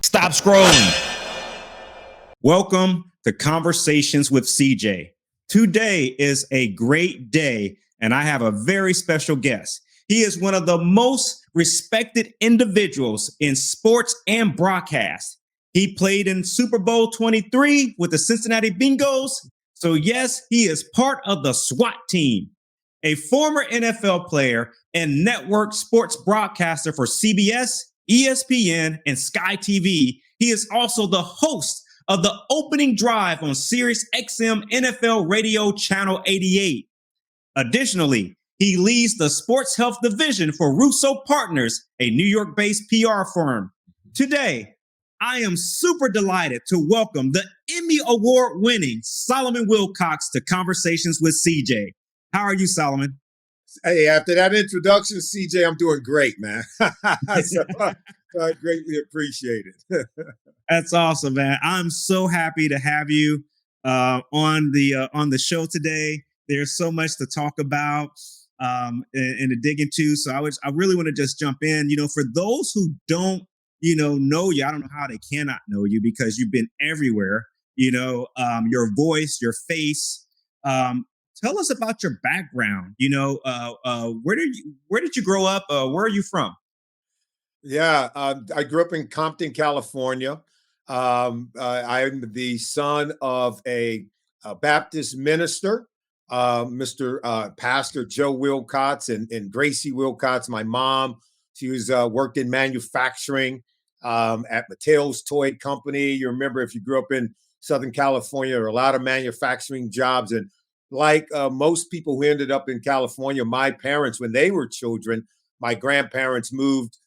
Stop scrolling. Welcome to Conversations with CJ. Today is a great day, and I have a very special guest. He is one of the most respected individuals in sports and broadcast. He played in Super Bowl 23 with the Cincinnati Bengals. So yes, he is part of the SWAT team. A former NFL player and network sports broadcaster for CBS, ESPN, and Sky TV. He is also the host of the opening drive on Sirius XM NFL Radio Channel 88. Additionally, he leads the sports health division for Russo Partners, a New York-based PR firm. Today, I am super delighted to welcome the Emmy Award-winning Solomon Wilcots to Conversations with CJ. How are you, Solomon? Hey, after that introduction, CJ, I'm doing great, man. So, I greatly appreciate it. That's awesome, man. I'm so happy to have you on the show today. There's so much to talk about and to dig into. So I really want to just jump in. You know, for those who don't, know you, I don't know how they cannot know you because you've been everywhere. Your voice, your face. Tell us about your background. Where did you grow up? Where are you from? Yeah, I grew up in Compton, California. I'm the son of a Baptist minister, Mr. Pastor Joe Wilcots and Gracie Wilcots. My mom, she was worked in manufacturing at Mattel's Toy Company. You remember if you grew up in Southern California, there were a lot of manufacturing jobs. And like most people who ended up in California, my parents, when they were children, my grandparents moved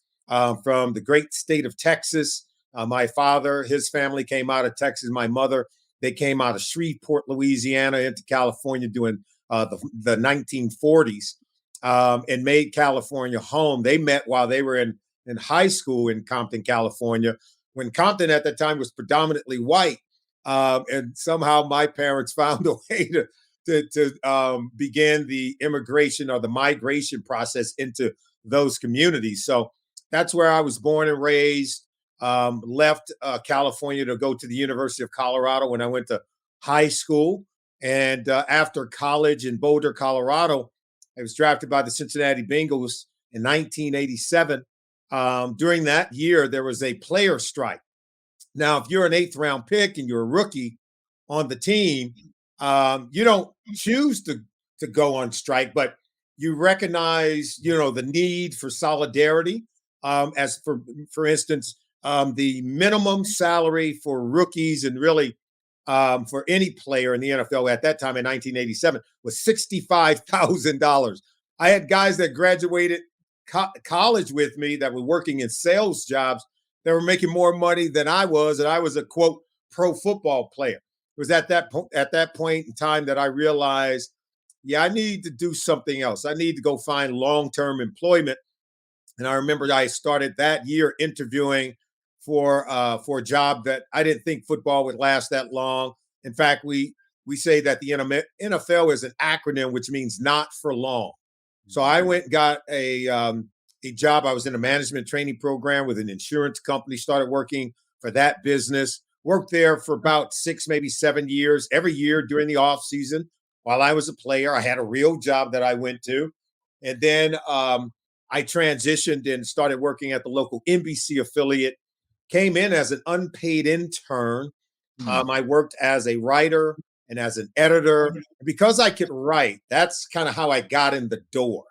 from the great state of Texas. My father, his family came out of Texas. My mother, they came out of Shreveport, Louisiana, into California during the 1940s and made California home. They met while they were in high school in Compton, California, when Compton at that time was predominantly white. And somehow my parents found a way to begin the immigration or the migration process into those communities. So that's where I was born and raised. Left California to go to the University of Colorado when I went to high school. And after college in Boulder, Colorado, I was drafted by the Cincinnati Bengals in 1987. During that year, there was a player strike. Now, if you're an 8th round pick and you're a rookie on the team, you don't choose to go on strike, but you recognize, the need for solidarity. As for instance, the minimum salary for rookies and really for any player in the NFL at that time in 1987 was $65,000. I had guys that graduated college with me that were working in sales jobs that were making more money than I was, and I was a quote pro football player. It was at that point in time that I realized, I need to do something else. I need to go find long-term employment. And I remember I started that year interviewing for a job that I didn't think football would last that long. In fact, we say that the NFL is an acronym, which means not for long. So I went and got a job. I was in a management training program with an insurance company, started working for that business, worked there for about 6, maybe 7 years. Every year during the off season, while I was a player, I had a real job that I went to. And then I transitioned and started working at the local NBC affiliate, came in as an unpaid intern. I worked as a writer and as an editor. Because I could write, that's kind of how I got in the door.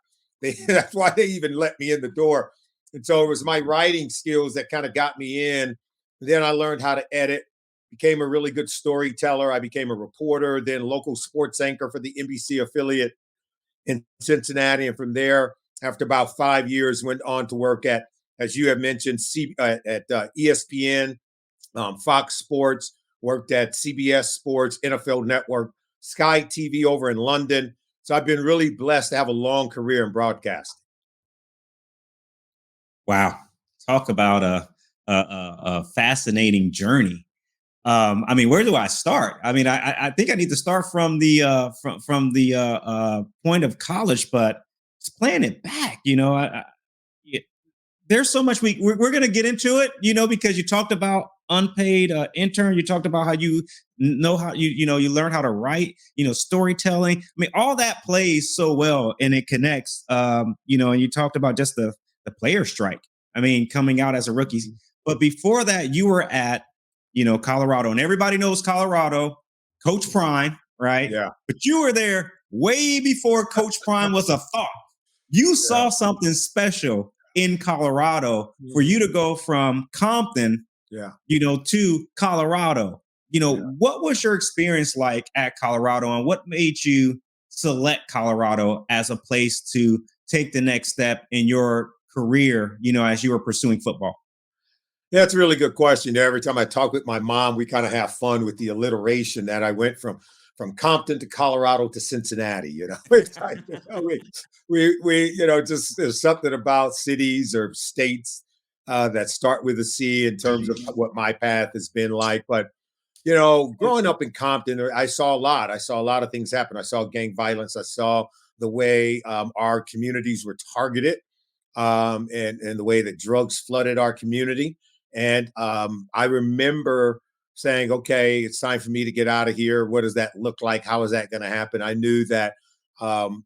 That's why they even let me in the door. And so it was my writing skills that kind of got me in. And then I learned how to edit, became a really good storyteller. I became a reporter, then local sports anchor for the NBC affiliate in Cincinnati. And from there, after about 5 years, went on to work at, as you have mentioned, at ESPN, Fox Sports, worked at CBS Sports, NFL Network, Sky TV over in London. So I've been really blessed to have a long career in broadcasting. Wow. Talk about a fascinating journey. Where do I start? I think I need to start from the point of college, but it's playing it back. there's so much we're going to get into it, because you talked about unpaid intern. You talked about how you know how you learn how to write, storytelling. I mean, all that plays so well and it connects. And you talked about just the player strike. I mean, coming out as a rookie. But before that, you were at, Colorado, and everybody knows Colorado, Coach Prime, right? Yeah. But you were there way before Coach Prime was a thought. You saw something special in Colorado for you to go from Compton, to Colorado. What was your experience like at Colorado, and what made you select Colorado as a place to take the next step in your career, as you were pursuing football? Yeah, it's a really good question. Every time I talk with my mom, we kind of have fun with the alliteration that I went from Compton to Colorado to Cincinnati. Just there's something about cities or states that start with a C in terms of what my path has been like. But growing up in Compton, I saw a lot. I saw a lot of things happen. I saw gang violence. I saw the way our communities were targeted, and the way that drugs flooded our community. And I remember saying, okay, it's time for me to get out of here. What does that look like? How is that going to happen? I knew that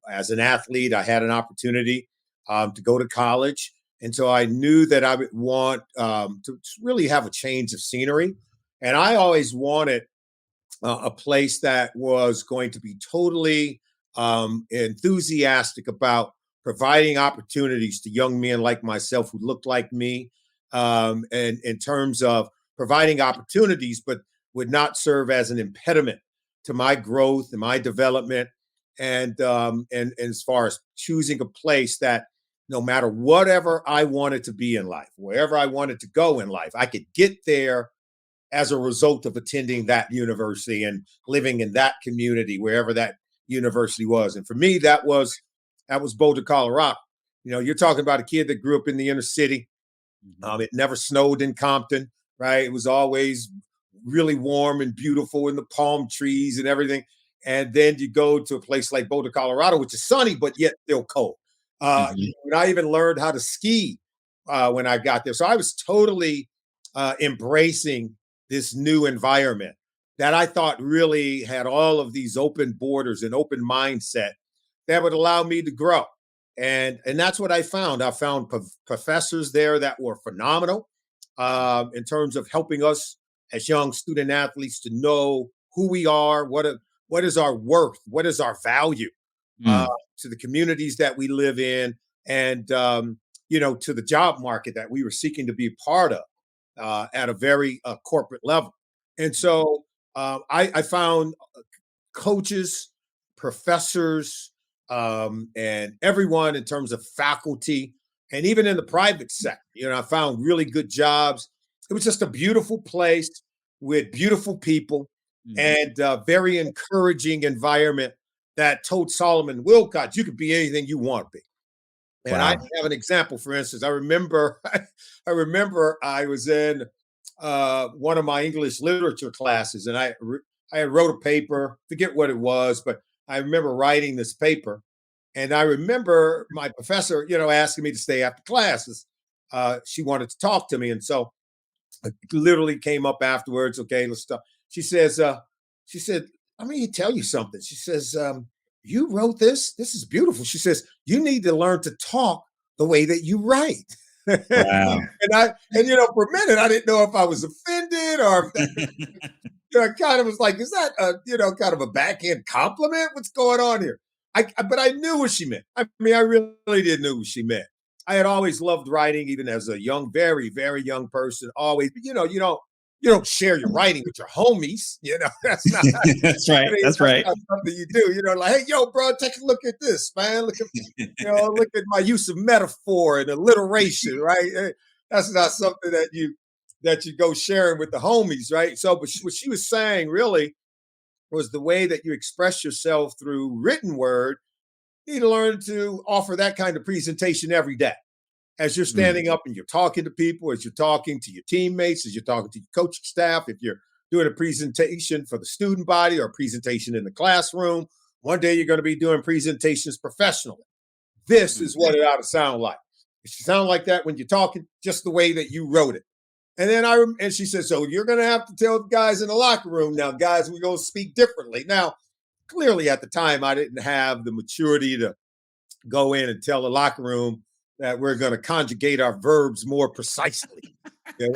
as an athlete, I had an opportunity to go to college. And so I knew that I would want to really have a change of scenery. And I always wanted a place that was going to be totally enthusiastic about providing opportunities to young men like myself who looked like me, and in terms of providing opportunities, but would not serve as an impediment to my growth and my development. And as far as choosing a place that no matter whatever I wanted to be in life, wherever I wanted to go in life, I could get there as a result of attending that university and living in that community, wherever that university was. And for me, that was Boulder, Colorado. You're talking about a kid that grew up in the inner city. It never snowed in Compton, right? It was always really warm and beautiful in the palm trees and everything. And then you go to a place like Boulder, Colorado, which is sunny, but yet still cold. And I even learned how to ski when I got there. So I was totally embracing this new environment that I thought really had all of these open borders and open mindset that would allow me to grow. And that's what I found. I found professors there that were phenomenal in terms of helping us as young student athletes to know who we are, what is our worth, what is our value to the communities that we live in, and to the job market that we were seeking to be a part of at a very corporate level. And so I found coaches, professors, and everyone in terms of faculty, and even in the private sector. I found really good jobs. It was just a beautiful place with beautiful people and very encouraging environment that told Solomon Wilcots, you could be anything you want to be. And I have an example, for instance. I remember I was in one of my English literature classes, and I wrote a paper, forget what it was, but I remember writing this paper. And I remember my professor, asking me to stay after classes. She wanted to talk to me. And so I literally came up afterwards. Okay, let's talk. She said, let me tell you something. She says, you wrote this? This is beautiful. She says, you need to learn to talk the way that you write. Wow. and for a minute, I didn't know if I was offended or if that, I kind of was like, is that kind of a backhand compliment? What's going on here? But I knew what she meant. I mean, I really did know what she meant. I had always loved writing, even as a young, very, very young person. Always, but you don't share your writing with your homies. That's not. That's right. That's right. Not something you do. Like, hey, yo, bro, take a look at this, man. Look at my use of metaphor and alliteration, right? That's not something that you go sharing with the homies, right? So, but what she was saying really was the way that you express yourself through written word. You need to learn to offer that kind of presentation every day. As you're standing up and you're talking to people, as you're talking to your teammates, as you're talking to your coaching staff, if you're doing a presentation for the student body or a presentation in the classroom, one day you're going to be doing presentations professionally. This is what it ought to sound like. It sound like that when you're talking, just the way that you wrote it. And then and she said, so you're going to have to tell the guys in the locker room now, guys, we're going to speak differently. Now, clearly at the time, I didn't have the maturity to go in and tell the locker room that we're going to conjugate our verbs more precisely. You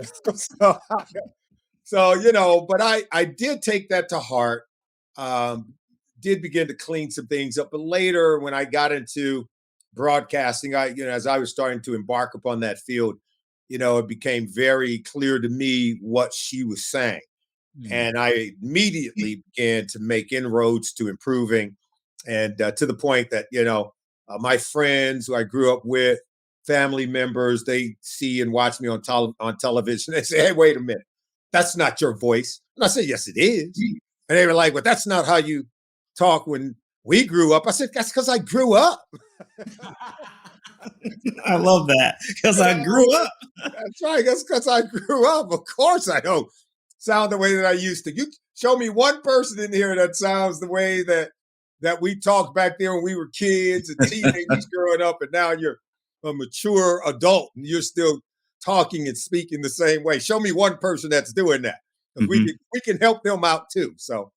know? So, but I did take that to heart, did begin to clean some things up. But later, when I got into broadcasting, as I was starting to embark upon that field, it became very clear to me what she was saying. And I immediately began to make inroads to improving, and to the point that, my friends who I grew up with, family members, they see and watch me on television. They say, hey, wait a minute. That's not your voice. And I said, yes, it is. And they were like, well, that's not how you talk when we grew up. I said, that's because I grew up. I love that, because I grew up. That's right. That's because I grew up. Of course I don't sound the way that I used to. You show me one person in here that sounds the way that we talked back there when we were kids and teenagers growing up, and now you're a mature adult and you're still talking and speaking the same way. Show me one person that's doing that. We can help them out too. So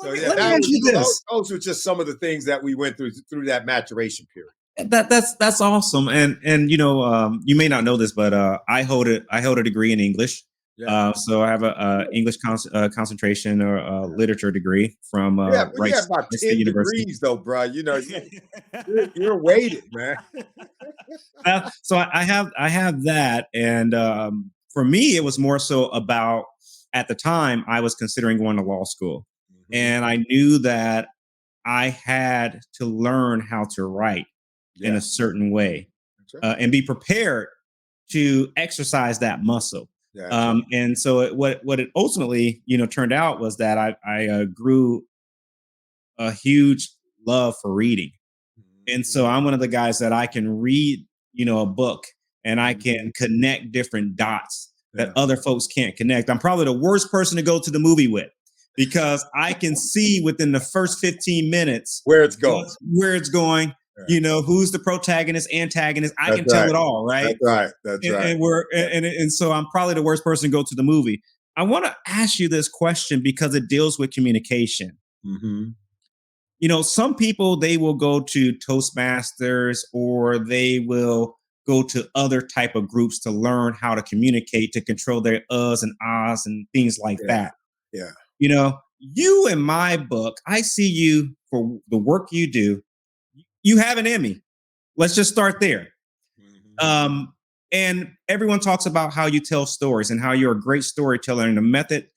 let me ask you this. Those were just some of the things that we went through that maturation period. That's awesome. And you may not know this, but I hold a degree in English. Yeah. So I have a English concentration or literature degree from Rice about 10 University. Degrees though, bro. You're weighted, man. So I have that, and for me, it was more so about, at the time I was considering going to law school, and I knew that I had to learn how to write in a certain way, and be prepared to exercise that muscle. Yeah, and so what it ultimately, turned out was that I grew a huge love for reading. And so I'm one of the guys that I can read, a book, and I can connect different dots that other folks can't connect. I'm probably the worst person to go to the movie with, because I can see within the first 15 minutes where it's going. Who's the protagonist, antagonist. I can tell it all, right? That's right. And so I'm probably the worst person to go to the movie. I want to ask you this question because it deals with communication. Some people, they will go to Toastmasters, or they will go to other type of groups to learn how to communicate, to control their uhs and ahs and things like that. Yeah. You, in my book, I see you for the work you do. You have an Emmy. Let's just start there. And everyone talks about how you tell stories and how you're a great storyteller, and the method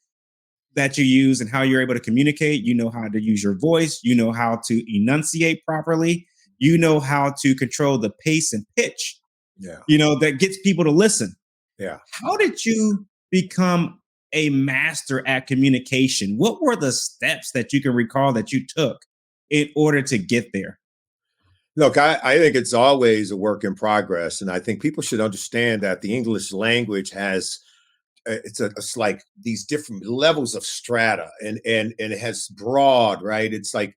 that you use and how you're able to communicate. You know how to use your voice. You know how to enunciate properly. You know how to control the pace and pitch, that gets people to listen. Yeah. How did you become a master at communication? What were the steps that you can recall that you took in order to get there? Look, I think it's always a work in progress. And I think people should understand that the English language has, it's like these different levels of strata, and it has broad, right? It's like,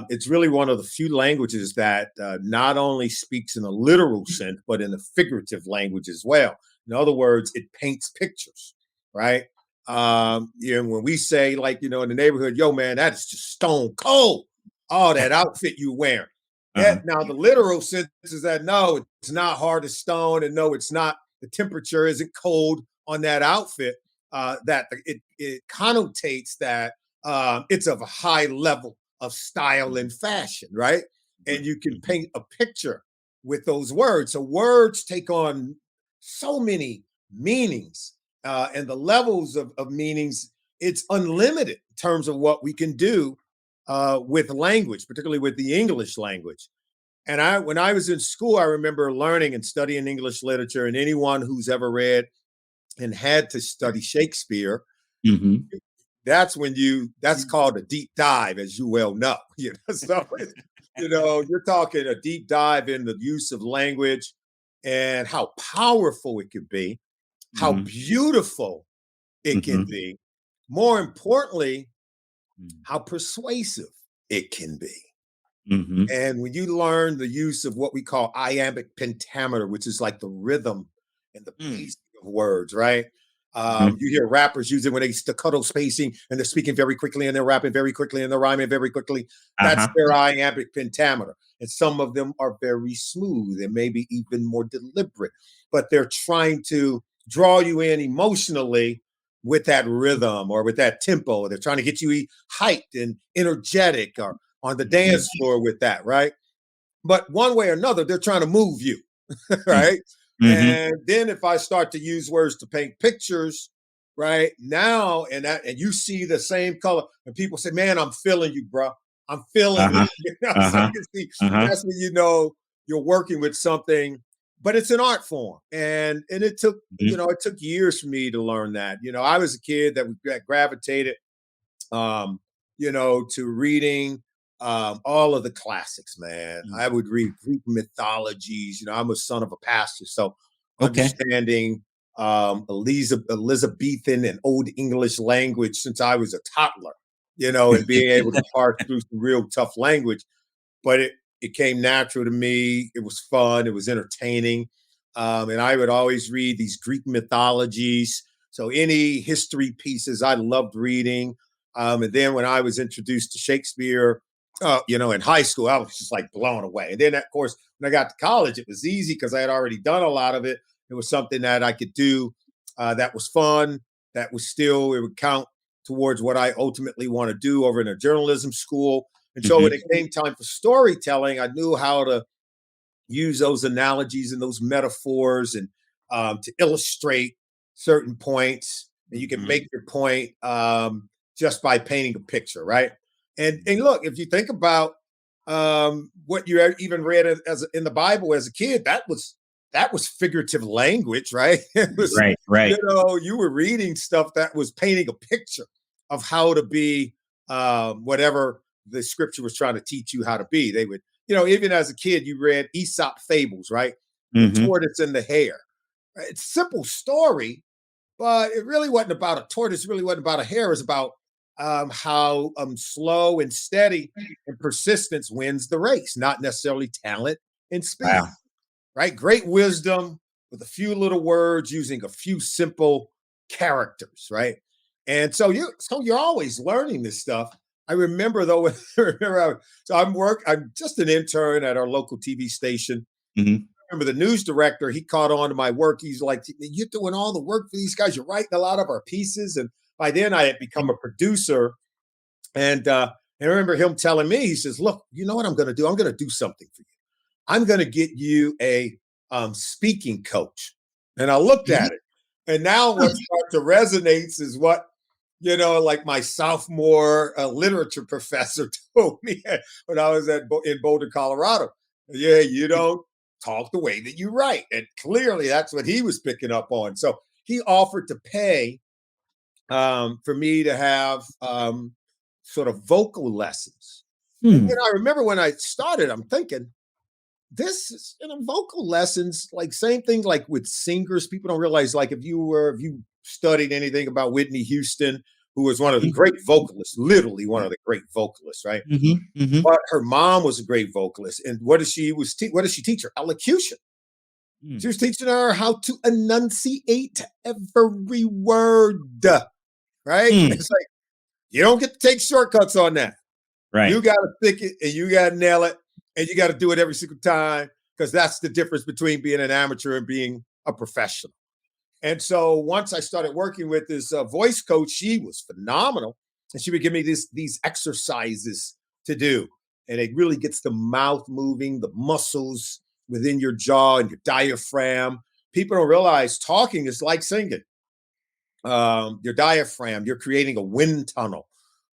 it's really one of the few languages that not only speaks in a literal sense, but in a figurative language as well. In other words, it paints pictures, right? When we say, like, in the neighborhood, yo, man, that is just stone cold. Oh, that outfit you wearing. Yeah. Now the literal sense is that no, it's not hard as stone, and no, it's not. The temperature isn't cold on that outfit. That it connotates that it's of a high level of style and fashion, right? And you can paint a picture with those words. So words take on so many meanings, and the levels of meanings. It's unlimited in terms of what we can do with language, particularly with the English language. And when I was in school, I remember learning and studying English literature, and anyone who's ever read and had to study Shakespeare, that's called a deep dive, as you well know. So, you're talking a deep dive in the use of language and how powerful it can be, how beautiful it can be. More importantly, how persuasive it can be. Mm-hmm. And when you learn the use of what we call iambic pentameter, which is like the rhythm and the Mm-hmm. pacing of words, right? You hear rappers use it when they staccato spacing and they're speaking very quickly and they're rapping very quickly and they're rhyming very quickly. That's Uh-huh. their iambic pentameter. And some of them are very smooth and maybe even more deliberate, but they're trying to draw you in emotionally with that rhythm or with that tempo. They're trying to get you hyped and energetic or on the dance floor with that, right? But one way or another, they're trying to move you, right? Mm-hmm. And then if I start to use words to paint pictures, right now, and you see the same color, and people say, "Man, I'm feeling you, bro. I'm feeling you." Uh-huh. You know, so Uh-huh. you see, Uh-huh. that's when you know you're working with something, but it's an art form, and it took it took years for me to learn that. I was a kid that gravitated to reading all of the classics, man. Mm-hmm. I would read Greek mythologies. I'm a son of a pastor, so Okay. understanding Elizabethan and Old English language since I was a toddler, and being able to parse through some real tough language. But it came natural to me. It was fun. It was entertaining, and I would always read these Greek mythologies. So any history pieces I loved reading. And then when I was introduced to Shakespeare, in high school, I was just like blown away. And then, of course, when I got to college, it was easy because I had already done a lot of it. It was something that I could do that was fun, that was still, it would count towards what I ultimately want to do over in a journalism school. And so when Mm-hmm. it came time for storytelling, I knew how to use those analogies and those metaphors and to illustrate certain points. And you can Mm-hmm. make your point just by painting a picture, right? And look, if you think about what you even read as in the Bible as a kid, that was figurative language, right? It was, Right. Right. you were reading stuff that was painting a picture of how to be whatever the scripture was trying to teach you how to be. They would, even as a kid, you read Aesop fables, right? The Mm-hmm. tortoise and the hare. Right? It's a simple story, but it really wasn't about a tortoise, really wasn't about a hare. It's about how slow and steady and persistence wins the race, not necessarily talent and speed, Wow. right? Great wisdom with a few little words using a few simple characters, right? And so you're always learning this stuff. I remember though, I'm just an intern at our local TV station. Mm-hmm. Remember the news director, he caught on to my work. He's like, "You're doing all the work for these guys. You're writing a lot of our pieces." And by then I had become a producer. And I remember him telling me, he says, "Look, you know what I'm going to do? I'm going to do something for you. I'm going to get you a speaking coach." And I looked Mm-hmm. at it. And now what starts to resonate is what, like my sophomore literature professor told me when I was in Boulder, Colorado. Yeah, you don't talk the way that you write. And clearly that's what he was picking up on. So he offered to pay for me to have sort of vocal lessons. And Hmm. then I remember when I started, I'm thinking, this is vocal lessons, like same thing like with singers. People don't realize, like, if you studied anything about Whitney Houston, who was one of the great vocalists, literally one of the great vocalists, right? Mm-hmm. Mm-hmm. But her mom was a great vocalist. And what does she teach her? Elocution. She was teaching her how to enunciate every word, right? Mm. It's like you don't get to take shortcuts on that. You Right. got to pick it and you got to nail it and you got to do it every single time because that's the difference between being an amateur and being a professional. And so once I started working with this voice coach, she was phenomenal, and she would give me these exercises to do, and it really gets the mouth moving, the muscles within your jaw and your diaphragm. People don't realize talking is like singing. Your diaphragm, you're creating a wind tunnel.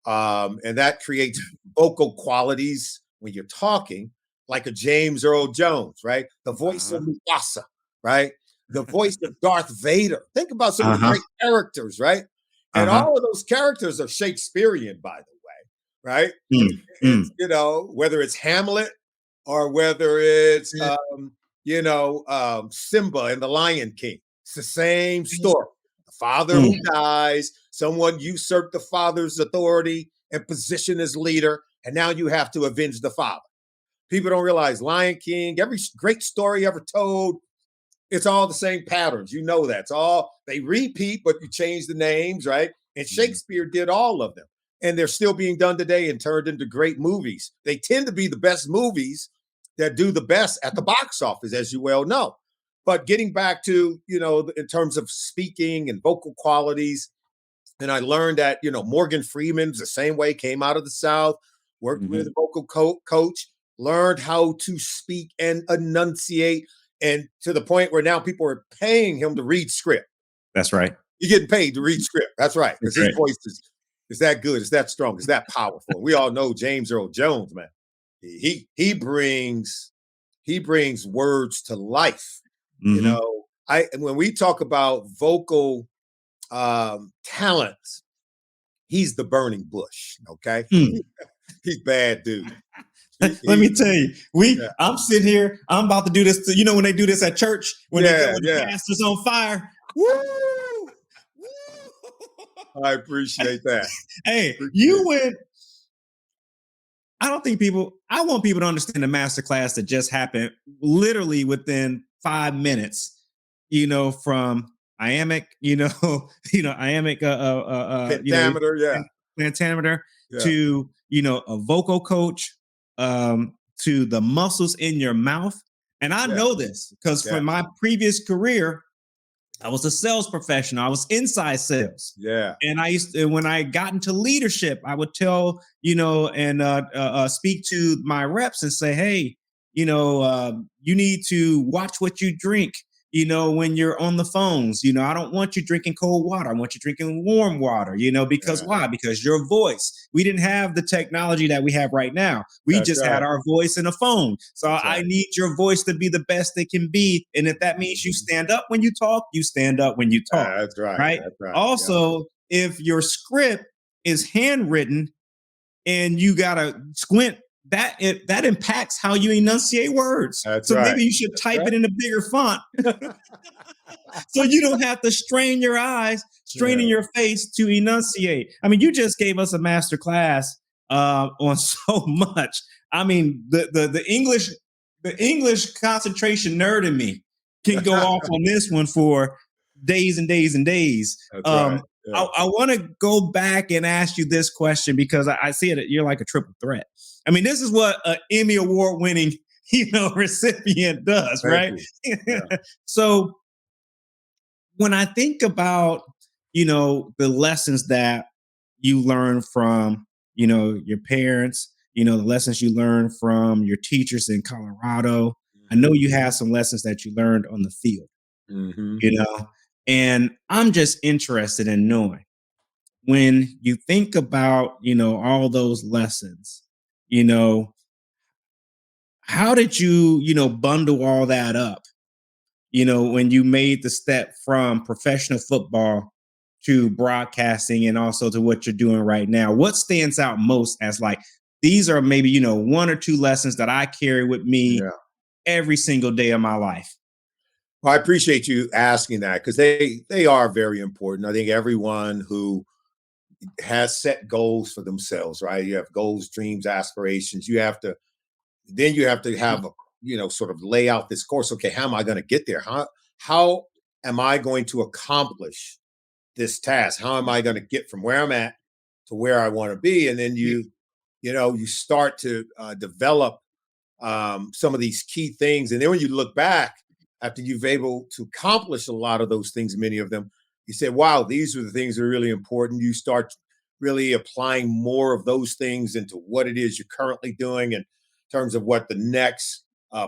And that creates vocal qualities when you're talking, like a James Earl Jones, right? The voice Uh-huh. of Mufasa, right? The voice of Darth Vader. Think about some of the Uh-huh. great characters, right? And Uh-huh. all of those characters are Shakespearean, by the way, right? Mm. It's, Mm. whether it's Hamlet or whether it's, Simba and the Lion King. It's the same story. The father Mm. who dies, someone usurped the father's authority and position as leader, and now you have to avenge the father. People don't realize Lion King, every great story ever told, it's all the same patterns. You know that. It's all they repeat, but you change the names, right? And Mhm. Shakespeare did all of them. And they're still being done today and turned into great movies. They tend to be the best movies that do the best at the box office, as you well know. But getting back to, in terms of speaking and vocal qualities, and I learned that, Morgan Freeman's the same way, came out of the South, worked with a Mhm. vocal coach, learned how to speak and enunciate, and to the point where now people are paying him to read script. That's right. You're getting paid to read script. That's right, because That's his right. voice is that good, it's that strong, it's that powerful. And we all know James Earl Jones, man. He brings words to life. You Mhm. know, I when we talk about vocal talent, he's the burning bush. Okay, Hmm. he's bad, dude. Let He me tell you, yeah, I'm sitting here, I'm about to do this. When they do this at church, when yeah, when the yeah. pastor's on fire. Woo! Woo! I appreciate that. Hey, you Appreciate it. went. I want people to understand the master class that just happened literally within 5 minutes, from iambic, iambic, Pentameter, yeah, pentameter yeah, to, a vocal coach, to the muscles in your mouth. And I yeah, know this because yeah, from my previous career, I was a sales professional. I was inside sales. yeah, And I used to, when I got into leadership, I would tell, and speak to my reps and say, hey, you need to watch what you drink, when you're on the phones. I don't want you drinking cold water. I want you drinking warm water, because yeah. why? Because your voice, we didn't have the technology that we have right now. We That's just had right. our voice in a phone. So That's I right. need your voice to be the best it can be. And if that means you Mhm. stand up when you talk, you stand up when you talk, That's right. right? That's right. Yeah. Also, if your script is handwritten and you gotta squint, that impacts how you enunciate words. That's So right. maybe you should That's type right. it in a bigger font so you don't have to strain your eyes, Yeah. straining your face to enunciate. I mean, you just gave us a master class on so much. I mean, the English concentration nerd in me can go off on this one for days and days and days. That's right. I, Yeah. I want to go back and ask you this question because I see it. You're like a triple threat. I mean, this is what an Emmy award winning, recipient does, Thank right? you. Yeah. So when I think about, the lessons that you learn from, your parents, the lessons you learn from your teachers in Colorado, I know Mhm. you have some lessons that you learned on the field, Mhm. you know, and I'm just interested in knowing when you think about, all those lessons, you know, how did you, bundle all that up, when you made the step from professional football to broadcasting and also to what you're doing right now? What stands out most as like, these are maybe, one or two lessons that I carry with me Yeah. every single day of my life? Well, I appreciate you asking that because they are very important. I think everyone who has set goals for themselves, right? You have goals, dreams, aspirations. You have to have a, sort of lay out this course. Okay, how am I going to get there? How am I going to accomplish this task? How am I going to get from where I'm at to where I want to be? And then you start to develop some of these key things. And then when you look back after you've able to accomplish a lot of those things, many of them, you say, wow, these are the things that are really important. You start really applying more of those things into what it is you're currently doing in terms of what the next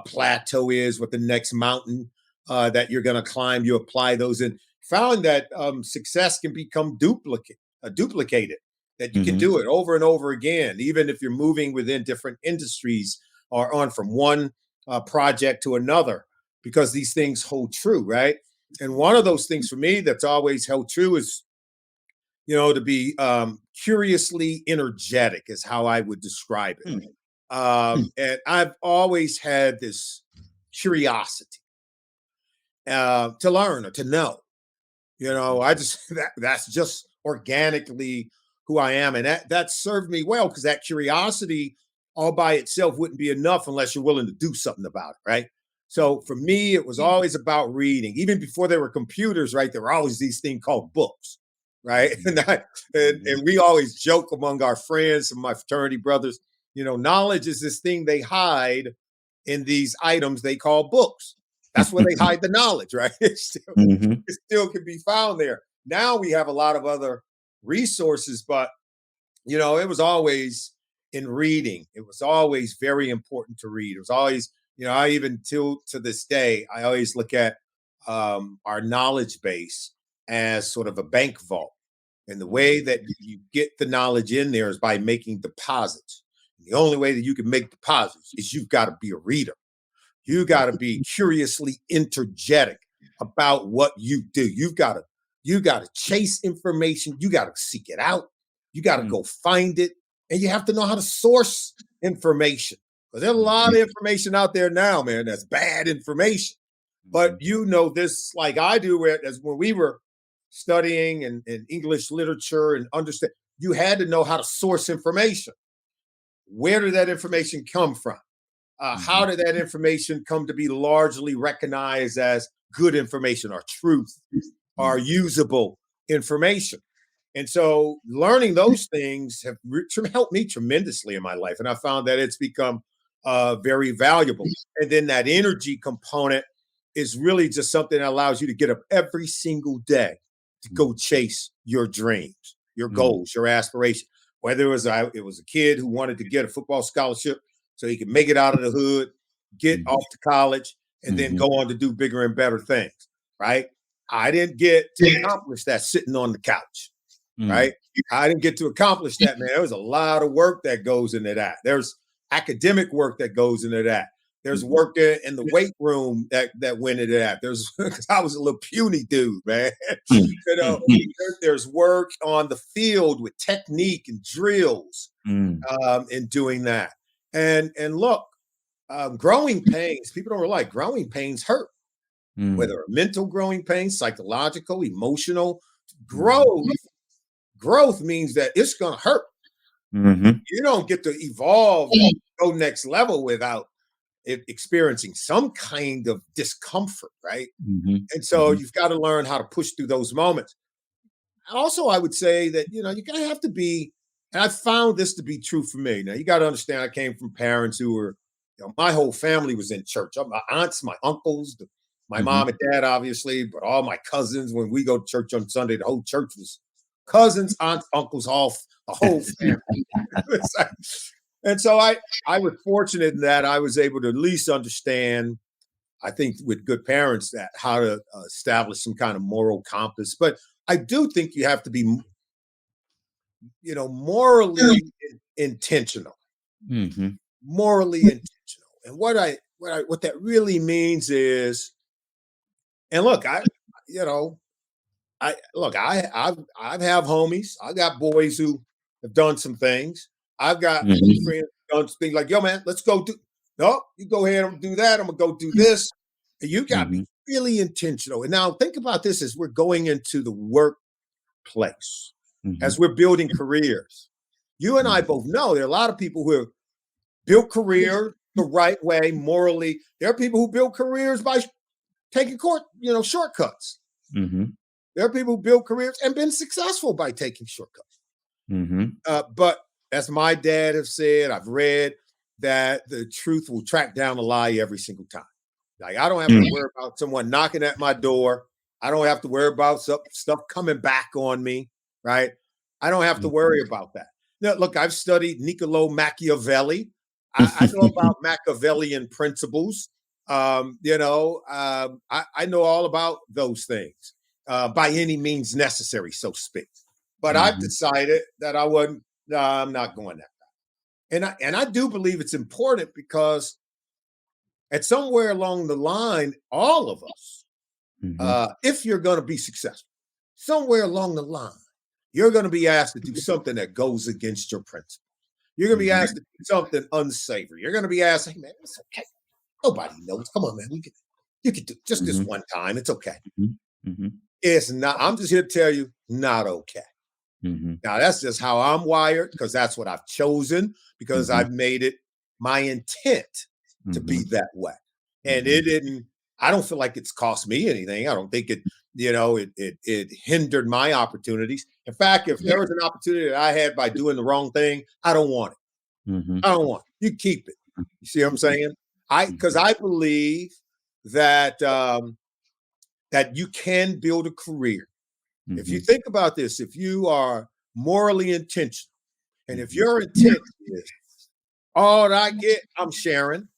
plateau is, what the next mountain that you're going to climb. You apply those and found that success can become duplicated, that you can Mhm. do it over and over again, even if you're moving within different industries or on from one project to another, because these things hold true, right? And one of those things for me that's always held true is, to be curiously energetic, is how I would describe it. Hmm. Hmm. And I've always had this curiosity to learn or to know. I just that's just organically who I am, and that served me well because that curiosity all by itself wouldn't be enough unless you're willing to do something about it, right? So for me, it was always about reading. Even before there were computers, right? There were always these things called books, right? And we always joke among our friends and my fraternity brothers, knowledge is this thing they hide in these items they call books. That's where they hide the knowledge, right? It still can be found there. Now we have a lot of other resources, but it was always in reading. It was always very important to read. It was always, I even till to this day, I always look at our knowledge base as sort of a bank vault. And the way that you get the knowledge in there is by making deposits. And the only way that you can make deposits is you've got to be a reader. You got to be curiously energetic about what you do. You got to chase information. You got to seek it out. You got to go find it. And you have to know how to source information. Because there's a lot of information out there now, man, that's bad information. But this like I do, as when we were studying in English literature and understand, you had to know how to source information. Where did that information come from? How did that information come to be largely recognized as good information or truth or usable information? And so learning those things have helped me tremendously in my life. And I found that it's become very valuable. And then that energy component is really just something that allows you to get up every single day to go chase your dreams, your goals, your aspirations. Whether it was a kid who wanted to get a football scholarship so he could make it out of the hood, get off to college, and then go on to do bigger and better things, right? I didn't get to accomplish that sitting on the couch, right? I didn't get to accomplish that, man. There was a lot of work that goes into that. There's academic work that goes into that. There's work in the weight room that went into that. Because I was a little puny dude, man. There's work on the field with technique and drills in doing that. And look, growing pains, people don't realize growing pains hurt. Whether mental growing pains, psychological, emotional, growth means that it's going to hurt. You don't get to evolve, go next level without experiencing some kind of discomfort, right? And so you've got to learn how to push through those moments. Also, I would say that, you gotta have to be, and I found this to be true for me. Now, you got to understand, I came from parents who were, my whole family was in church. My aunts, my uncles, my mom and dad, obviously, but all my cousins, when we go to church on Sunday, the whole church was cousins, aunts, uncles, the whole family. And so I was fortunate in that I was able to at least understand, I think with good parents, that how to establish some kind of moral compass. But I do think you have to be, morally intentional, morally intentional. And what that really means is, and look, I have homies. I got boys who have done some things. I've got friends who done some things like, yo, man, let's go do. No, you go ahead and do that. I'm gonna go do this. And you got to be really intentional. And now think about this as we're going into the workplace, as we're building careers. You and I both know there are a lot of people who have built careers the right way, morally. There are people who build careers by taking shortcuts. There are people who build careers and been successful by taking shortcuts. But as my dad has said, I've read that the truth will track down a lie every single time. Like, I don't have to worry about someone knocking at my door. I don't have to worry about stuff coming back on me, right? I don't have to worry about that. Now, look, I've studied Niccolo Machiavelli. I know about Machiavellian principles. I know all about those things by any means necessary, so to speak. But I've decided that I'm not going that route. And I do believe it's important because at somewhere along the line, all of us, if you're going to be successful, somewhere along the line, you're going to be asked to do something that goes against your principles. You're going to be asked to do something unsavory. You're going to be asked, hey, man, it's okay. Nobody knows. Come on, man. You can do just this one time. It's okay. It's not. I'm just here to tell you, not okay. Now, that's just how I'm wired, because that's what I've chosen, because I've made it my intent to be that way. And it didn't, I don't feel like it's cost me anything. I don't think it hindered my opportunities. In fact, if there was an opportunity that I had by doing the wrong thing, I don't want it. I don't want it. You keep it. You see what I'm saying? Because I believe that that you can build a career. If you think about this, if you are morally intentional, and if your intent is all that I get, I'm sharing.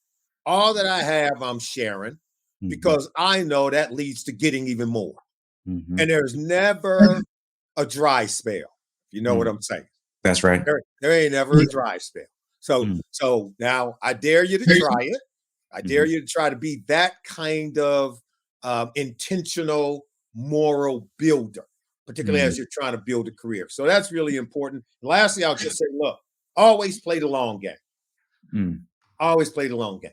All that I have, I'm sharing, because I know that leads to getting even more. And there's never a dry spell. You know what I'm saying? That's right. There ain't never a dry spell. So now I dare you to try it. I dare you to try to be that kind of intentional moral builder, particularly as you're trying to build a career. So that's really important. And lastly, I'll just say, look, always play the long game. Always play the long game.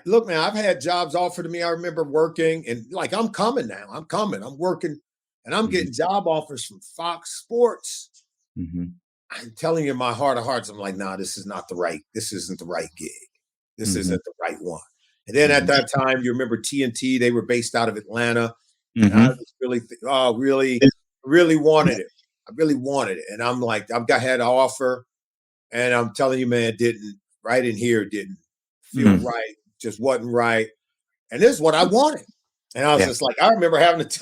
Look, man, I've had jobs offered to me. I remember working, and like, I'm coming now. I'm coming. I'm working, and I'm getting job offers from Fox Sports. I'm telling you, in my heart of hearts, I'm like, nah, this isn't the right gig. This isn't the right one. And then at that time, you remember TNT, they were based out of Atlanta. And I was really wanted it. I really wanted it. And I'm like, had an offer, and I'm telling you, man, didn't feel right. Just wasn't right. And this is what I wanted. And I was just like, I remember having to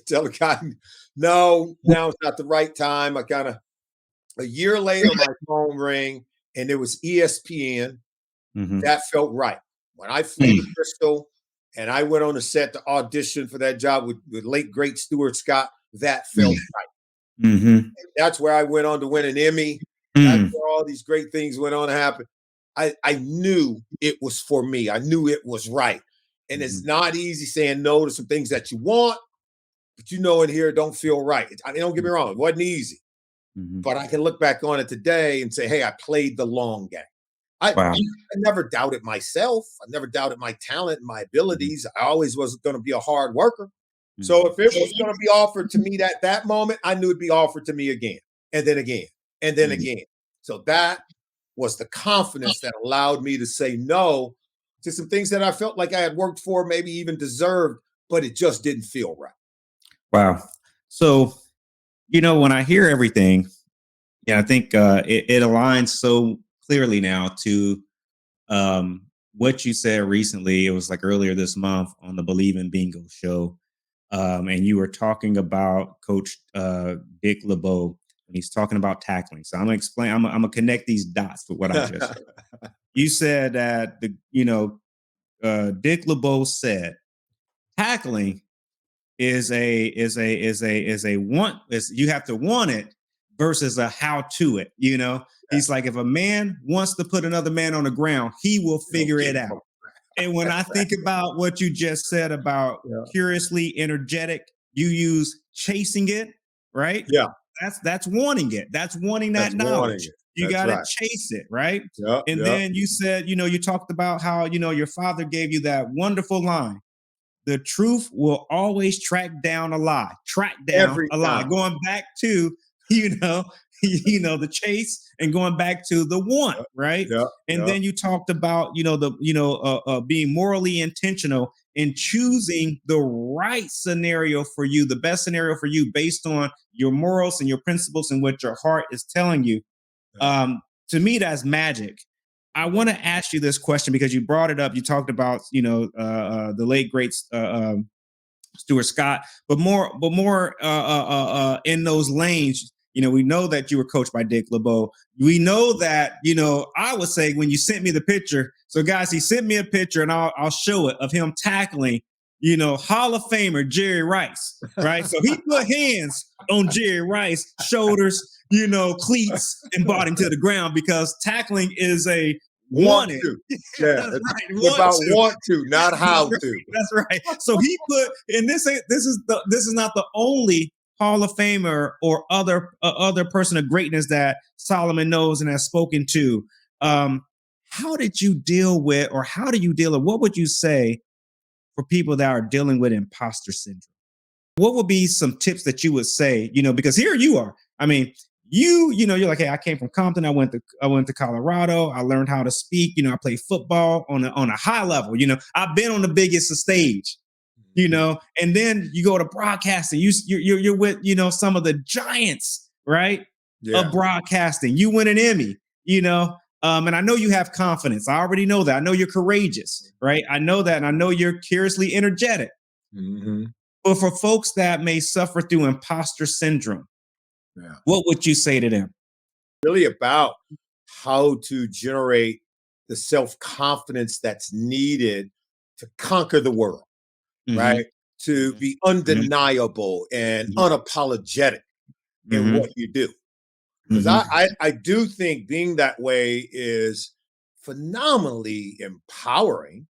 tell a guy, no, now it's not the right time. A year later, my phone rang, and it was ESPN. That felt right. When I flew to Bristol and I went on the set to audition for that job with late, great Stuart Scott, that felt right. And that's where I went on to win an Emmy. That's where all these great things went on to happen. I knew it was for me. I knew it was right. And it's not easy saying no to some things that you want, but in here, it don't feel right. I mean, don't get me wrong. It wasn't easy. But I can look back on it today and say, hey, I played the long game. I never doubted myself. I never doubted my talent and my abilities. I always was going to be a hard worker. So if it was going to be offered to me that moment, I knew it'd be offered to me again, and then again, and then again. So that was the confidence that allowed me to say no to some things that I felt like I had worked for, maybe even deserved, but it just didn't feel right. Wow. So, when I hear everything, I think it aligns so clearly now to what you said recently. It was like earlier this month on the Believe in Bingo show. And you were talking about Coach Dick LeBeau, and he's talking about tackling. So I'm gonna explain. I'm gonna connect these dots with what I just said. You said that Dick LeBeau said tackling is you have to want it versus a how to it. He's like, if a man wants to put another man on the ground, he will figure it out. And when I think about what you just said about curiously energetic, you use chasing it, right? Yeah. That's wanting it. That's wanting that knowledge. You got to chase it, right? Then you said, you talked about how, your father gave you that wonderful line. The truth will always track down a lie. Going back to, the chase and going back to the want, right? Then you talked about, being morally intentional in choosing the right scenario for you, the best scenario for you based on your morals and your principles and what your heart is telling you. To me, that's magic. I want to ask you this question because you brought it up. You talked about, the late great Stuart Scott, but more in those lanes. We know that you were coached by Dick LeBeau. We know that, I would say when you sent me the picture. So guys, he sent me a picture, and I'll show it, of him tackling, Hall of Famer Jerry Rice, right? So he put hands on Jerry Rice, shoulders, cleats, and brought him to the ground because tackling is a wanted. Yeah, that's right. It's about want to, not how to. That's right. So he put, and this is not the only Hall of Famer or other person of greatness that Solomon knows and has spoken to. How did you deal with, or how do you deal with, what would you say for people that are dealing with imposter syndrome? What would be some tips that you would say, because here you are. I mean, you're like, hey, I came from Compton. I went to Colorado. I learned how to speak. I played football on a high level. I've been on the biggest stage. And then you go to broadcasting. You're with some of the giants, right? Yeah. Of broadcasting. You win an Emmy. And I know you have confidence. I already know that. I know you're courageous, right? I know that, and I know you're curiously energetic. Mm-hmm. But for folks that may suffer through imposter syndrome, what would you say to them? Really about how to generate the self-confidence that's needed to conquer the world, right? To be undeniable and unapologetic in what you do. Because I do think being that way is phenomenally empowering.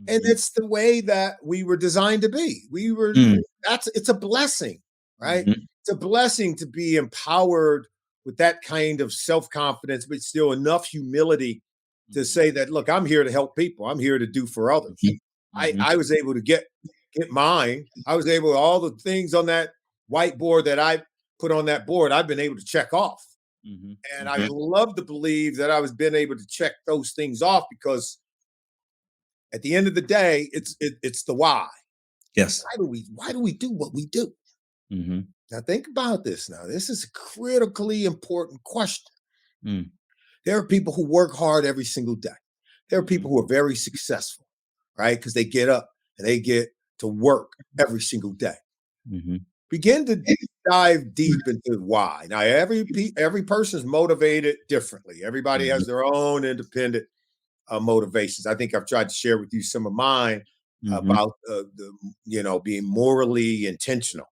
And it's the way that we were designed to be. It's a blessing, right? It's a blessing to be empowered with that kind of self-confidence, but still enough humility to say that, look, I'm here to help people. I'm here to do for others. I was able to get mine. I was able, all the things on that whiteboard that I put on that board, I've been able to check off. And I love to believe that I was been able to check those things off, because at the end of the day, it's the why. Yes. Why do we do what we do? Now think about this. Now, this is a critically important question. There are people who work hard every single day. There are people who are very successful, right? Because they get up and they get to work every single day. Begin to dive deep into why. Now, every person is motivated differently. Everybody has their own independent motivations. I think I've tried to share with you some of mine about being morally intentional,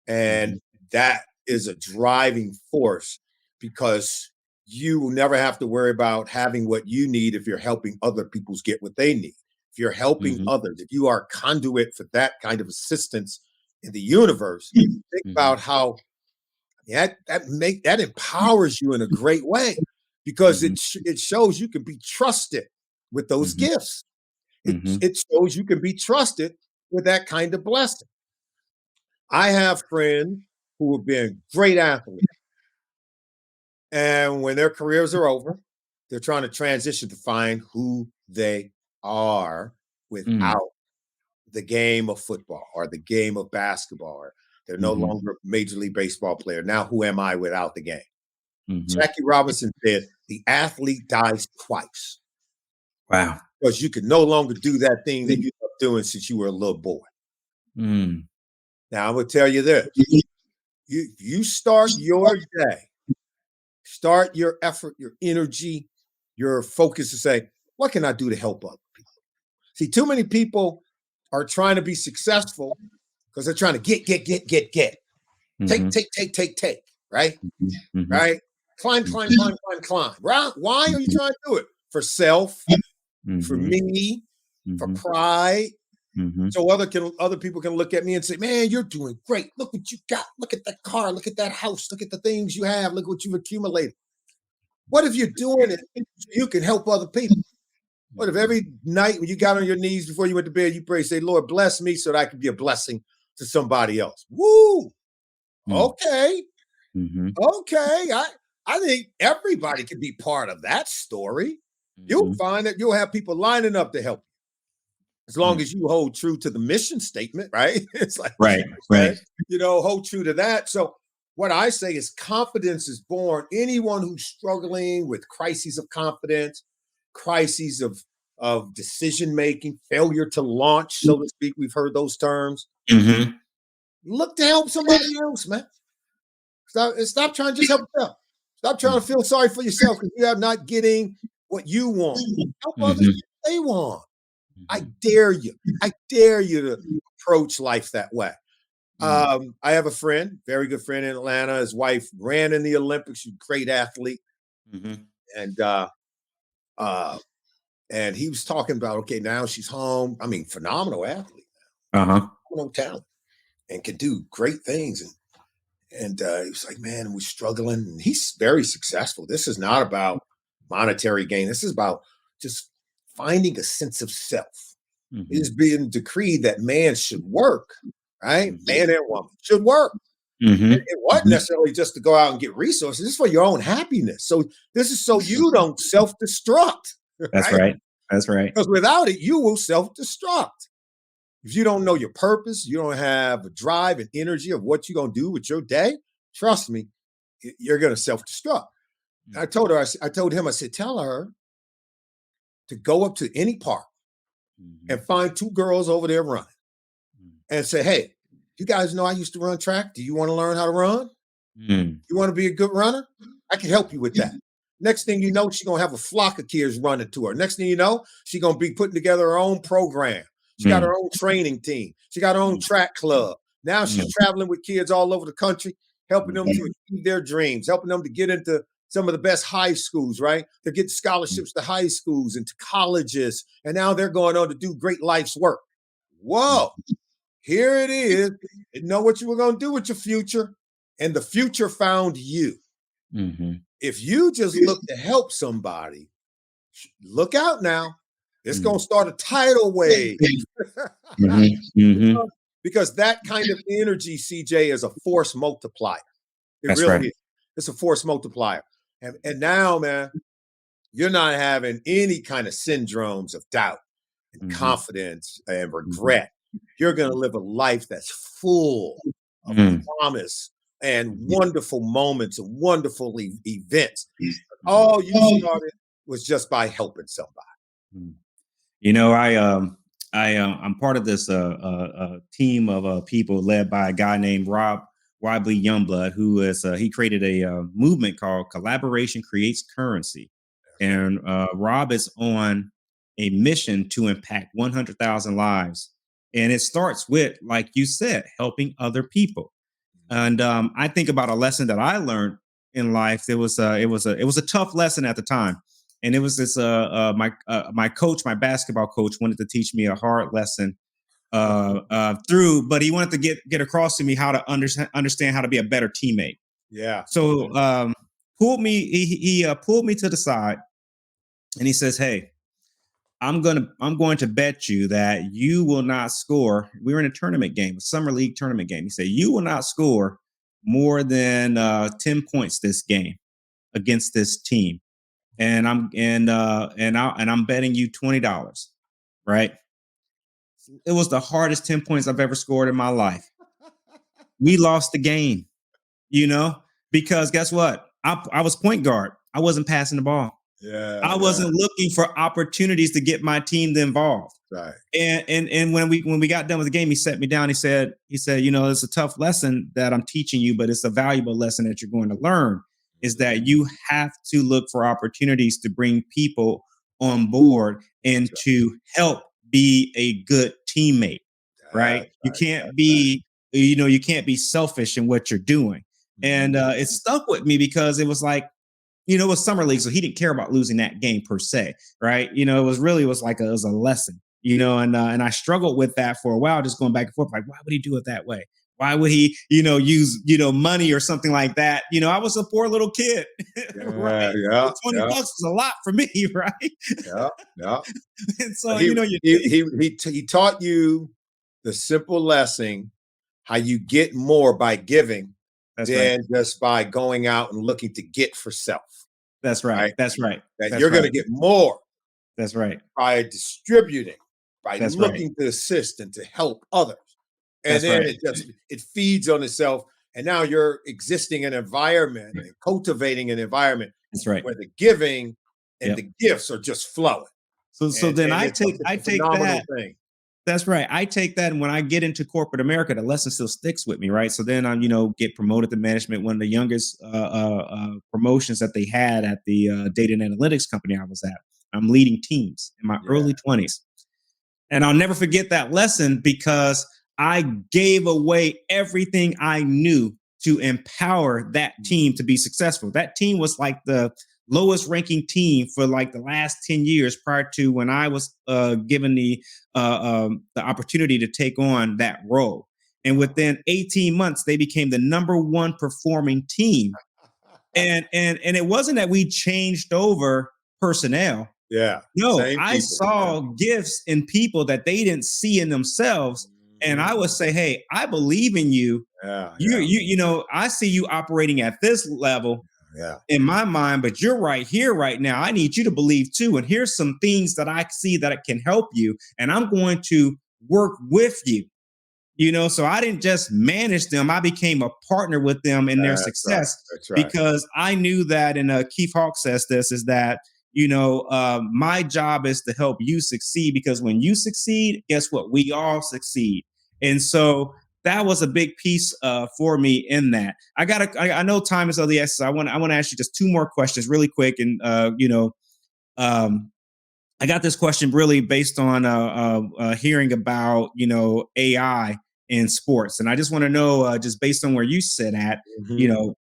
and that is a driving force, because you will never have to worry about having what you need if you're helping other people get what they need. If you're helping others, if you are a conduit for that kind of assistance in the universe, think about how that empowers you in a great way, because it shows you can be trusted with those gifts. It shows you can be trusted with that kind of blessing. I have friends who have been great athletes, and when their careers are over, they're trying to transition to find who they are without the game of football or the game of basketball. Or they're no longer a Major League Baseball player. Now, who am I without the game? Jackie Robinson said, the athlete dies twice. Wow. Because you can no longer do that thing that you were doing since you were a little boy. Now, I'm going to tell you this. You start your day, start your effort, your energy, your focus to say, what can I do to help other people? See, too many people are trying to be successful because they're trying to get. Take, right? Right? Climb. Right? Why are you trying to do it? For self, for me, for pride. So other people can look at me and say, man, you're doing great. Look what you got. Look at that car. Look at that house. Look at the things you have. Look what you've accumulated. What if you're doing it so you can help other people? What if every night when you got on your knees before you went to bed, you pray, say, Lord, bless me so that I can be a blessing to somebody else? Woo! Okay. Okay. I think everybody can be part of that story. You'll find that you'll have people lining up to help you. As long as you hold true to the mission statement, right? It's like, right. Hold true to that. So what I say is confidence is born. Anyone who's struggling with crises of confidence, crises of decision-making, failure to launch, so to speak, we've heard those terms. Look to help somebody else, man. Stop trying to just help yourself. Stop trying to feel sorry for yourself because you are not getting what you want. Help others get what they want. I dare you. I dare you to approach life that way. I have a friend, very good friend in Atlanta. His wife ran in the Olympics. She's a great athlete. And he was talking about, okay, now she's home. I mean, phenomenal athlete. Phenomenal talent and can do great things. And he was like, man, we're struggling. And he's very successful. This is not about monetary gain. This is about just finding a sense of self. It is being decreed that man should work, right? Man and woman should work. It wasn't necessarily just to go out and get resources. This is for your own happiness. So this is so you don't self-destruct. That's Right? right. That's right. Because without it, you will self-destruct. If you don't know your purpose, you don't have a drive and energy of what you're going to do with your day, trust me, you're going to self-destruct. I told her, I told him, I said, tell her to go up to any park and find 2 girls over there running and say, hey, you guys know I used to run track. Do you want to learn how to run? You want to be a good runner? I can help you with that. Next thing you know, she's going to have a flock of kids running to her. Next thing you know, she's going to be putting together her own program. She got her own training team. She got her own track club. Now she's traveling with kids all over the country, helping them to achieve their dreams, helping them to get into some of the best high schools, right? They're getting scholarships to high schools and to colleges. And now they're going on to do great life's work. Whoa, here it is. You know what you were going to do with your future, and the future found you. If you just look to help somebody, look out now. It's going to start a tidal wave. Because that kind of energy, CJ, is a force multiplier. It really is. It's a force multiplier. And now, man, you're not having any kind of syndromes of doubt and confidence and regret. You're going to live a life that's full of promise and wonderful moments and wonderful events. All you started was just by helping somebody. You know, I'm part of this team of people led by a guy named Rob Wiley Youngblood, who is he created a movement called Collaboration Creates Currency, and Rob is on a mission to impact 100,000 lives, and it starts with, like you said, helping other people. And I think about a lesson that I learned in life. It was a tough lesson at the time. And it was this my coach, my basketball coach, wanted to teach me a hard lesson but he wanted to get across to me how to understand how to be a better teammate. Yeah. So pulled me he pulled me to the side, and he says, "Hey, I'm going to bet you that you will not score." We were in a tournament game, a summer league tournament game. He said, "You will not score more than 10 points this game against this team. And I'm betting you $20." Right? It was the hardest 10 points I've ever scored in my life. We lost the game, because guess what? I was point guard. I wasn't passing the ball. I wasn't looking for opportunities to get my team involved. Right. And when we got done with the game, he sat me down. He said, it's a tough lesson that I'm teaching you, but it's a valuable lesson that you're going to learn, is that you have to look for opportunities to bring people on board and to help be a good teammate, right? You can't be, you can't be selfish in what you're doing. And it stuck with me because it was like, it was summer league, so he didn't care about losing that game per se, right? It was like it was a lesson, and I struggled with that for a while, just going back and forth, like, why would he do it that way? Why would he, use, money or something like that? I was a poor little kid, right? $20 was a lot for me, right? Yeah. And so, he taught you the simple lesson, how you get more by giving than just by going out and looking to get for self. That's right. That's right. That you're going to get more. That's right. By distributing, by looking to assist and to help others. And then it feeds on itself. And now you're existing in an environment and cultivating an environment where the giving and the gifts are just flowing. So then I take that. Thing. That's right. I take that, and when I get into corporate America, the lesson still sticks with me, right? So then I'm, get promoted to management. One of the youngest promotions that they had at the data and analytics company I was at. I'm leading teams in my early 20s. And I'll never forget that lesson, because I gave away everything I knew to empower that team to be successful. That team was like the lowest ranking team for like the last 10 years prior to when I was given the opportunity to take on that role. And within 18 months, they became the number one performing team. And it wasn't that we changed over personnel. Yeah. No, I saw gifts in people that they didn't see in themselves. And I would say, hey, I believe in you. Yeah, I see you operating at this level yeah. in my mind, but you're right here right now. I need you to believe too. And here's some things that I see that it can help you. And I'm going to work with you. So I didn't just manage them. I became a partner with them in their That's right. success That's right. because I knew that, and Keith Hawk says this, is that, my job is to help you succeed, because when you succeed, guess what? We all succeed. And so that was a big piece for me in that. I know time is of the essence. I want to ask you just two more questions really quick. And, um, I got this question really based on hearing about AI in sports, and I just want to know, just based on where you sit at, you Mhm. know,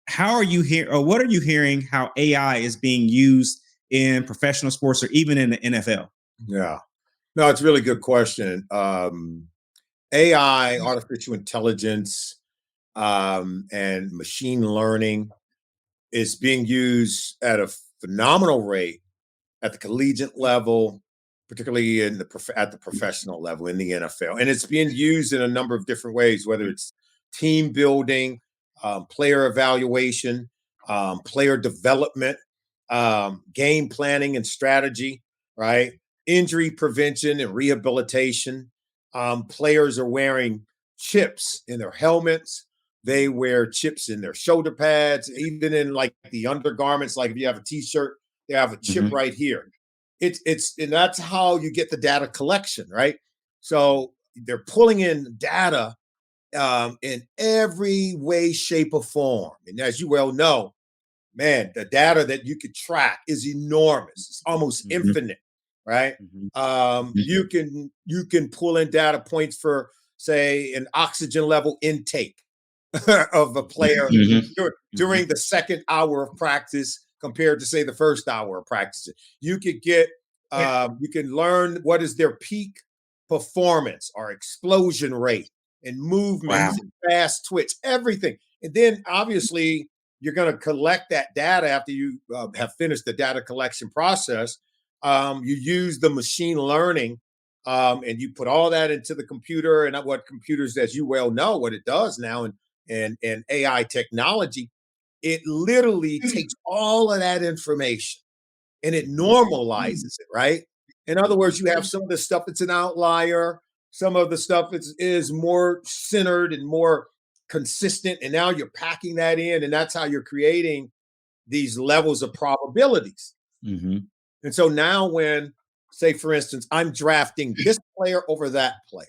how are you here, or what are you hearing how AI is being used in professional sports or even in the NFL? Yeah. No, it's a really good question. AI, artificial intelligence, and machine learning is being used at a phenomenal rate at the collegiate level, particularly at the professional level in the NFL, and it's being used in a number of different ways, whether it's team building, player evaluation, player development, game planning and strategy, right? Injury prevention and rehabilitation. Players are wearing chips in their helmets. They wear chips in their shoulder pads, even in like the undergarments. Like if you have a t-shirt, they have a chip Mhm. right here. And that's how you get the data collection, right? So they're pulling in data in every way, shape, or form. And as you well know, man, the data that you could track is enormous. It's almost Mhm. infinite, right? Mhm. You can pull in data points for, say, an oxygen level intake of a player Mhm. Mhm. during the second hour of practice compared to, say, the first hour of practice. You could get Eh, you can learn what is their peak performance or explosion rate and Wow. movements and fast twitch, everything. And then obviously you're going to collect that data after you have finished the data collection process. You use the machine learning, and you put all that into the computer. And what computers, as you well know, what it does now, and AI technology, it literally takes all of that information and it normalizes it, right? In other words, you have some of the stuff that's an outlier, some of the stuff is more centered and more consistent, and now you're packing that in, and that's how you're creating these levels of probabilities. Mhm. And so now, when, say, for instance, I'm drafting this player over that player,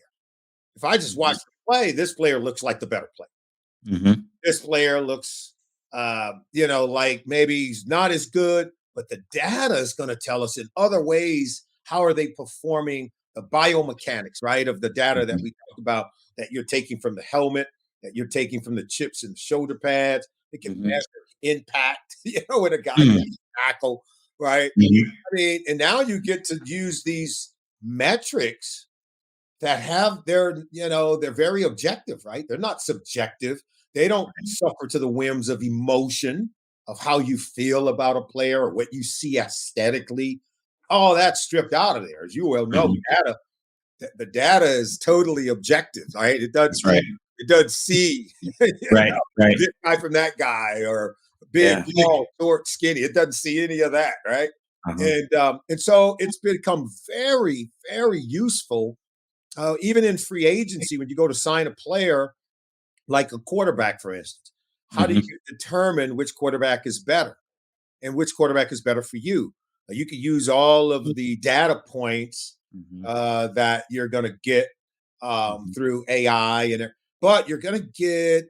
if I just watch Mhm. the play, this player looks like the better player. Mhm. This player looks, like maybe he's not as good, but the data is going to tell us in other ways how are they performing, the biomechanics, right, of the data that Mhm. we talked about, that you're taking from the helmet, that you're taking from the chips and shoulder pads. It can Mhm. measure impact, when a guy Mhm. makes a tackle, right? Mhm. I mean, and now you get to use these metrics that have they're very objective, right? They're not subjective. They don't suffer to the whims of emotion, of how you feel about a player or what you see aesthetically. All that's stripped out of there. As you well know, Mhm. the data is totally objective, right? That's right. It doesn't see Right. Right. this guy from that guy, or big, Yeah. tall, short, skinny. It doesn't see any of that, right? Uh-huh. And so it's become very, very useful, even in free agency, when you go to sign a player like a quarterback, for instance. How do Mhm. you determine which quarterback is better and which quarterback is better for you? You can use all of the data points Mhm. that you're going to get Mhm. through AI, but you're going to get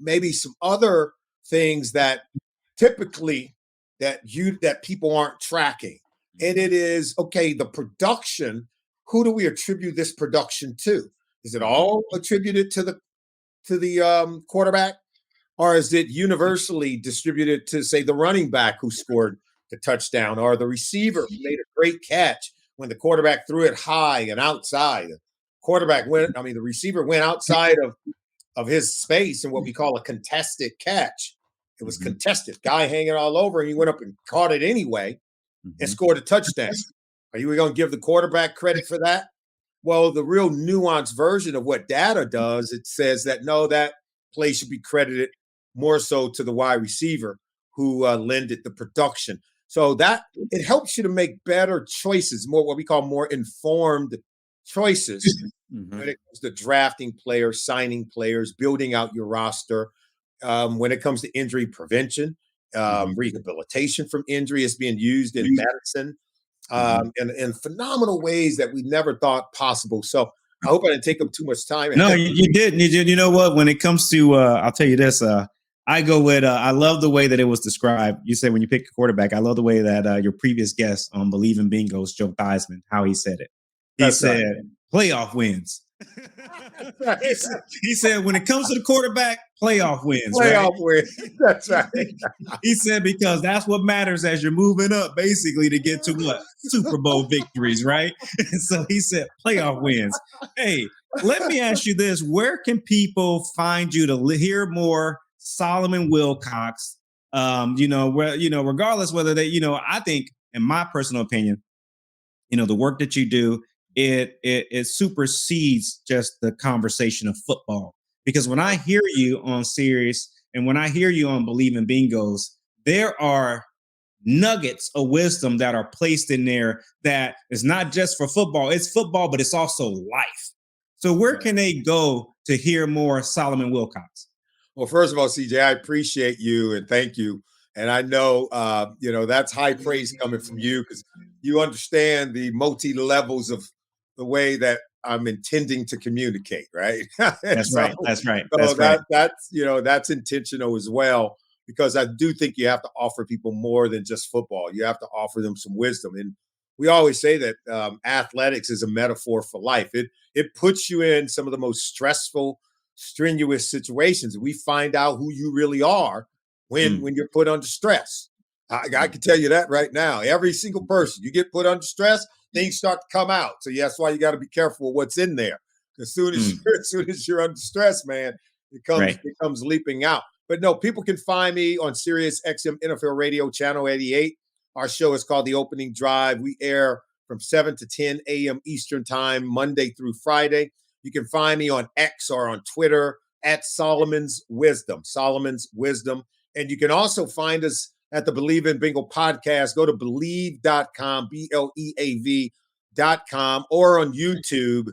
maybe some other things that typically that people aren't tracking. And Mhm. it is, okay, the production. Who do we attribute this production to? Is it Mhm. all attributed to the quarterback, or is it universally distributed to, say, the running back who scored the touchdown, or the receiver who made a great catch when the quarterback threw it high and outside? The receiver went outside of his space in what we call a contested catch. It was Mhm. contested, guy hanging all over, and he went up and caught it anyway and Mhm. scored a touchdown. Are you going to give the quarterback credit for that? Well, the real nuanced version of what data does, it says that no, that play should be credited more so to the wide receiver who lended the production. So that it helps you to make better choices, more what we call more informed choices when Mhm. it comes to drafting players, signing players, building out your roster. When it comes to injury prevention, Mhm. rehabilitation from injury is being used in medicine Mhm. in phenomenal ways that we never thought possible. So I hope I didn't take up too much time. No, you didn't. You did. You know what? When it comes to, I'll tell you this. I go with. I love the way that it was described. You said when you pick a quarterback. I love the way that your previous guest on Believe in Bingos, Joe Theismann, how he said it. He That's right. said playoff wins. That's he, right. said, he said when it comes to the quarterback, playoff wins, right? Playoff win. That's He right. said, he said because that's what matters as you're moving up, basically, to get to what Super Bowl victories, right? And so he said playoff wins. Hey, let me ask you this: where can people find you to hear more Solomon Wilcots? Regardless whether they, I think, in my personal opinion, the work that you do, it supersedes just the conversation of football. Because when I hear you on Sirius and when I hear you on Believe in Bingos, there are nuggets of wisdom that are placed in there that is not just for football, it's football, but it's also life. So where can they go to hear more Solomon Wilcots? Well, first of all, CJ, I appreciate you and thank you. And I know, that's high praise coming from you because you understand the multi levels of the way that I'm intending to communicate, right? And That's so, right. That's right. so That's right. that's intentional as well because I do think you have to offer people more than just football. You have to offer them some wisdom, and we always say that athletics is a metaphor for life. It puts you in some of the most stressful strenuous situations. We find out who you really are Mm, when you're put under stress. I mm, can tell you that right now. Every single person, you get put under stress, things start to come out. So that's why you got to be careful of what's in there. As soon as mm. as soon as you're under stress, man, Right. it comes leaping out. But no, people can find me on Sirius XM NFL Radio Channel 88. Our show is called The Opening Drive. We air from 7 to 10 a.m. Eastern Time, Monday through Friday. You can find me on X or on Twitter at Solomon's Wisdom, Solomon's Wisdom. And you can also find us at the Believe in Bingo podcast. Go to believe.com, BLEAV.com, or on YouTube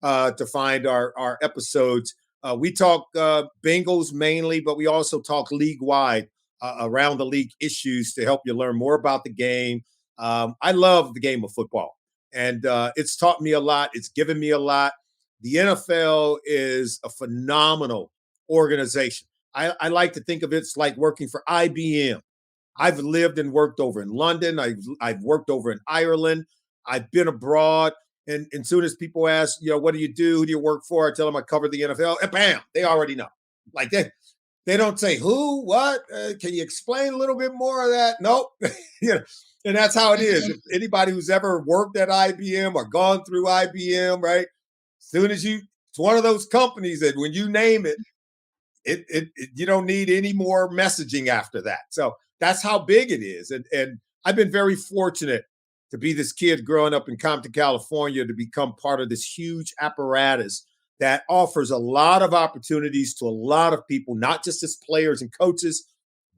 to find our episodes. We talk bingos mainly, but we also talk league wide around the league issues to help you learn more about the game. I love the game of football, and it's taught me a lot. It's given me a lot. The NFL is a phenomenal organization. I like to think of it's like working for IBM. I've lived and worked over in London. I've worked over in Ireland. I've been abroad. And as soon as people ask, what do you do? Who do you work for? I tell them I cover the NFL. And bam, they already know. Like they don't say who, what. Can you explain a little bit more of that? Nope. And that's how it is. If anybody who's ever worked at IBM or gone through IBM, right? Soon as it's one of those companies that when you name it, it you don't need any more messaging after that. So that's how big it is. And I've been very fortunate to be this kid growing up in Compton, California, to become part of this huge apparatus that offers a lot of opportunities to a lot of people, not just as players and coaches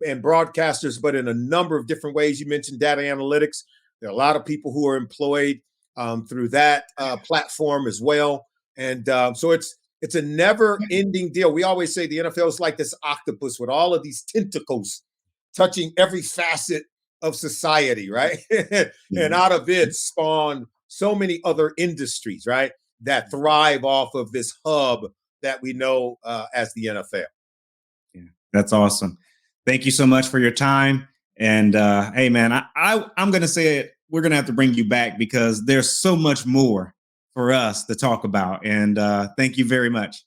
and broadcasters, but in a number of different ways. You mentioned data analytics. There are a lot of people who are employed through that platform as well. And so it's a never-ending deal. We always say the NFL is like this octopus with all of these tentacles touching every facet of society, right? And Yeah. out of it spawn so many other industries, right, that thrive off of this hub that we know as the NFL. Yeah, that's awesome. Thank you so much for your time. And hey, man, I'm gonna say it. We're gonna have to bring you back because there's so much more for us to talk about. And thank you very much.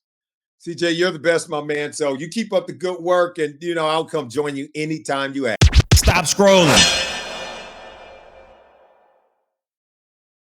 CJ, you're the best, my man. So you keep up the good work, and I'll come join you anytime you ask. Stop scrolling.